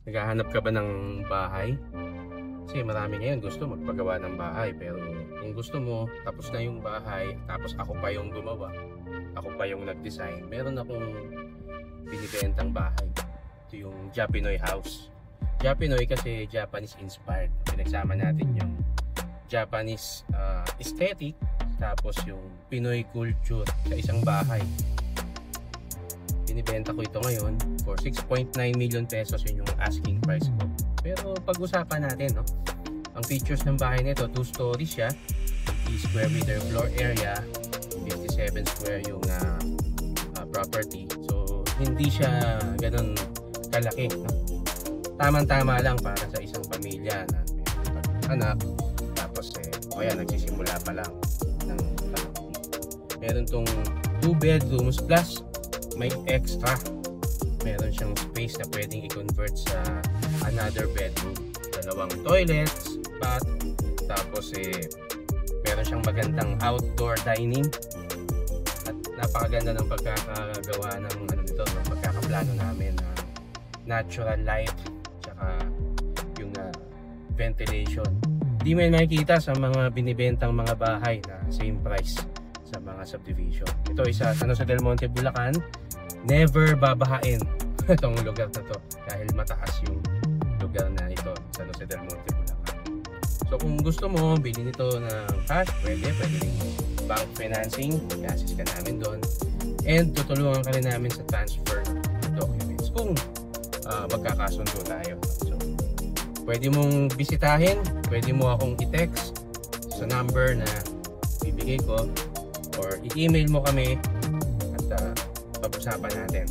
Naghahanap ka ba ng bahay? Kasi marami ngayon gusto magpagawa ng bahay, pero kung gusto mo tapos na yung bahay, tapos ako pa yung gumawa, ako pa yung nag-design, meron akong binibentang bahay. Ito yung Japinoy house. Japinoy kasi Japanese inspired. Pinagsama natin yung Japanese aesthetic tapos yung Pinoy culture sa isang bahay. Binibenta ko ito ngayon for 6.9 million pesos, yun yung asking price ko. Pero pag-usapan natin, no? Ang features ng bahay nito, 2 stories siya, 50 square meter floor area, 57 square yung property. So hindi siya ganun kalaki, no? Tamang-tama lang para sa isang pamilya na may anak, tapos o yan, nagsisimula pa lang ng family. Meron tong 2 bedrooms plus may extra, meron siyang space na pwedeng i-convert sa another bedroom, 2 toilets, bath, tapos meron siyang magandang outdoor dining at napakaganda ng pagkakagawa ng pagkakaplano namin na natural light tsaka yung ventilation. Di mo makikita sa mga binibentang mga bahay na same price sa mga subdivision. Ito isa San Jose del Monte, Bulacan. Never babahain itong lugar na to dahil mataas yung lugar na ito, San Jose del Monte, Bulacan. So kung gusto mo bilhin ito ng cash, pwede rin bank financing, mag-assist ka namin doon, and tutulungan ka rin namin sa transfer documents kung magkakasundo tayo. So pwede mong bisitahin, pwede mo akong i-text sa number na bibigay ko, or i-email mo kami at pag-usapan natin.